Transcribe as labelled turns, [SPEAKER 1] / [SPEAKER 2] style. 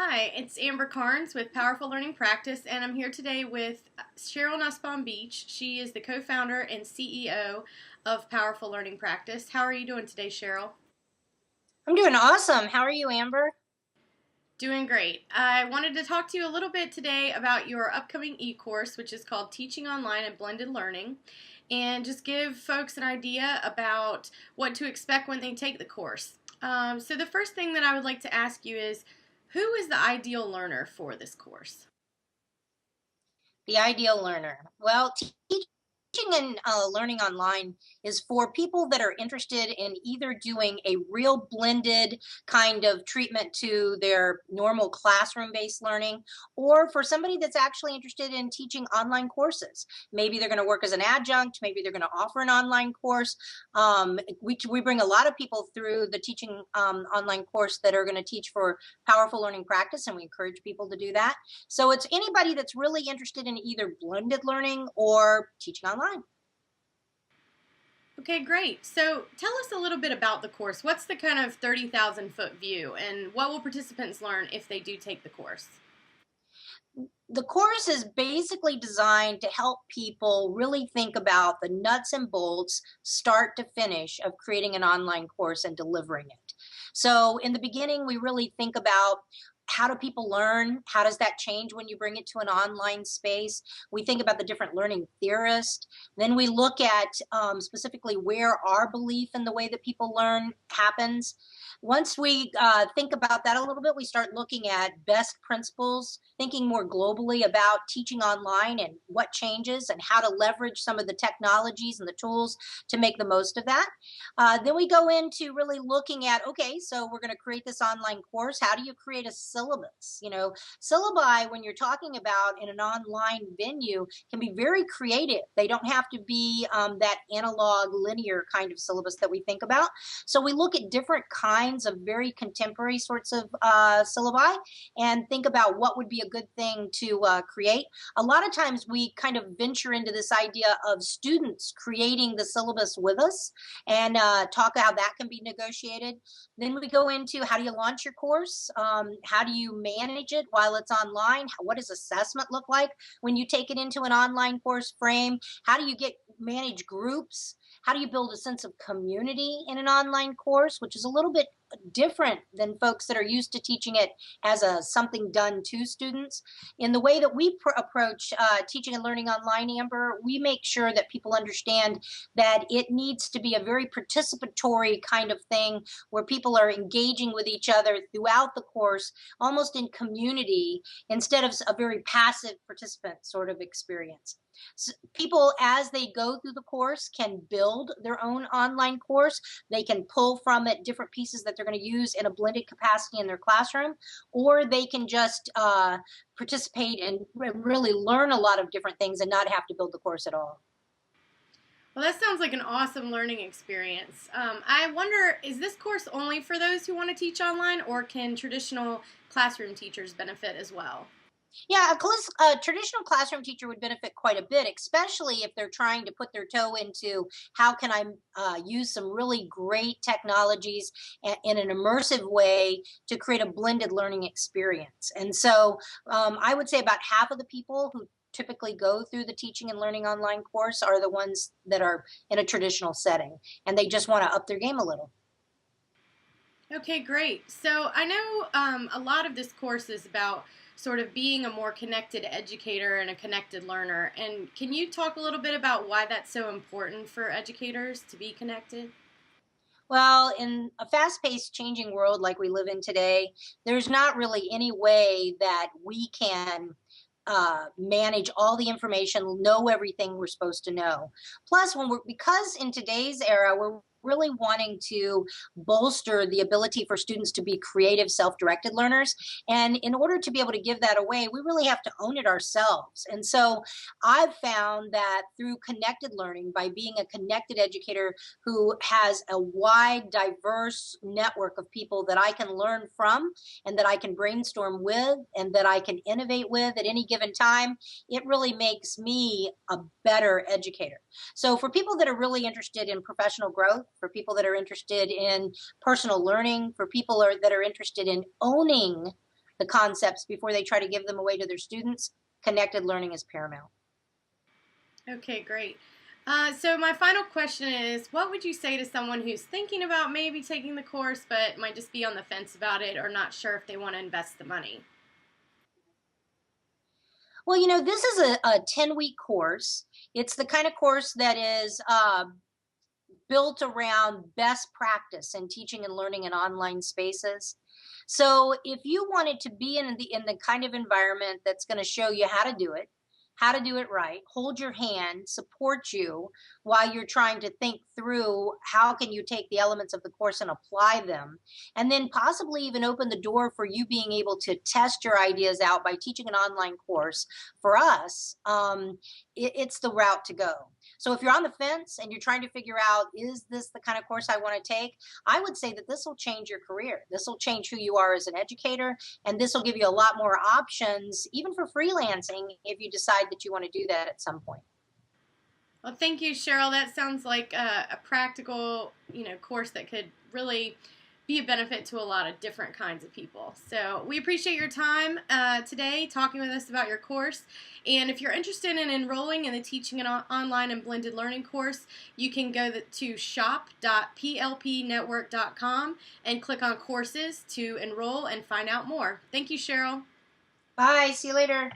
[SPEAKER 1] Hi, it's Amber Carnes with Powerful Learning Practice, and I'm here today with Sheryl Nussbaum-Beach. She is the co-founder and CEO of Powerful Learning Practice. How are you doing today, Sheryl?
[SPEAKER 2] I'm doing awesome. How are you, Amber?
[SPEAKER 1] Doing great. I wanted to talk to you a little bit today about your upcoming e-course, which is called Teaching Online and Blended Learning, and just give folks an idea about what to expect when they take the course. So the first thing that I would like to ask you is, who is the ideal learner for this course?
[SPEAKER 2] The ideal learner. Well, teaching and learning online is for people that are interested in either doing a real blended kind of treatment to their normal classroom based learning, or for somebody that's actually interested in teaching online courses. Maybe they're going to work as an adjunct, maybe they're going to offer an online course. We bring a lot of people through the teaching online course that are going to teach for powerful learning practice, and we encourage people to do that. So it's anybody that's really interested in either blended learning or teaching online.
[SPEAKER 1] Okay, great. So tell us a little bit about the course. What's the kind of 30,000 foot view, and what will participants learn if they do take the course?
[SPEAKER 2] The course is basically designed to help people really think about the nuts and bolts, start to finish, of creating an online course and delivering it. So, in the beginning, we really think about how do people learn? How does that change when you bring it to an online space? We think about the different learning theorists. Then we look at specifically where our belief in the way that people learn happens. Once we think about that a little bit, we start looking at best principles, thinking more globally about teaching online and what changes and how to leverage some of the technologies and the tools to make the most of that. Then we go into really looking at, okay, so we're going to create this online course. How do you create a syllabus? Syllabi, when you're talking about in an online venue, can be very creative. They don't have to be that analog linear kind of syllabus that we think about. So we look at different kinds of very contemporary sorts of syllabi and think about what would be a good thing to create. A lot of times we kind of venture into this idea of students creating the syllabus with us and talk how that can be negotiated. Then we go into how do you launch your course? How do you manage it while it's online? What does assessment look like when you take it into an online course frame? How do you manage groups? How do you build a sense of community in an online course, which is a little bit different than folks that are used to teaching it as a something done to students? In the way that we approach teaching and learning online, Amber, we make sure that people understand that it needs to be a very participatory kind of thing where people are engaging with each other throughout the course, almost in community, instead of a very passive participant sort of experience. People, as they go through the course, can build their own online course. They can pull from it different pieces that they're going to use in a blended capacity in their classroom, or they can just participate and really learn a lot of different things and not have to build the course at all.
[SPEAKER 1] Well, that sounds like an awesome learning experience. I wonder, is this course only for those who want to teach online, or can traditional classroom teachers benefit as well?
[SPEAKER 2] Yeah, a traditional classroom teacher would benefit quite a bit, especially if they're trying to put their toe into how can I use some really great technologies in an immersive way to create a blended learning experience. And so I would say about half of the people who typically go through the teaching and learning online course are the ones that are in a traditional setting and they just want to up their game a little.
[SPEAKER 1] Okay, great. So I know a lot of this course is about sort of being a more connected educator and a connected learner. And can you talk a little bit about why that's so important for educators to be connected?
[SPEAKER 2] Well, in a fast paced, changing world like we live in today, there's not really any way that we can manage all the information, know everything we're supposed to know. Plus, because in today's era, we're really wanting to bolster the ability for students to be creative, self directed learners. And in order to be able to give that away, we really have to own it ourselves. And so I've found that through connected learning, by being a connected educator who has a wide, diverse network of people that I can learn from and that I can brainstorm with and that I can innovate with at any given time, it really makes me a better educator. So for people that are really interested in professional growth, for people that are interested in personal learning, for people that are interested in owning the concepts before they try to give them away to their students, connected learning is paramount.
[SPEAKER 1] Okay, great. So my final question is, what would you say to someone who's thinking about maybe taking the course but might just be on the fence about it or not sure if they want to invest the money?
[SPEAKER 2] Well, this is a 10-week course. It's the kind of course that is built around best practice in teaching and learning in online spaces. So if you wanted to be in the kind of environment that's going to show you how to do it right, hold your hand, support you while you're trying to think through how can you take the elements of the course and apply them, and then possibly even open the door for you being able to test your ideas out by teaching an online course. For us, it's the route to go. So if you're on the fence and you're trying to figure out, is this the kind of course I want to take? I would say that this will change your career. This will change who you are as an educator, and this will give you a lot more options, even for freelancing, if you decide that you want to do that at some point.
[SPEAKER 1] Well, thank you, Cheryl. That sounds like a practical, course that could really be a benefit to a lot of different kinds of people. So we appreciate your time today talking with us about your course. And if you're interested in enrolling in the Teaching and Online and Blended Learning course, you can go to shop.plpnetwork.com and click on courses to enroll and find out more. Thank you, Cheryl.
[SPEAKER 2] Bye. See you later.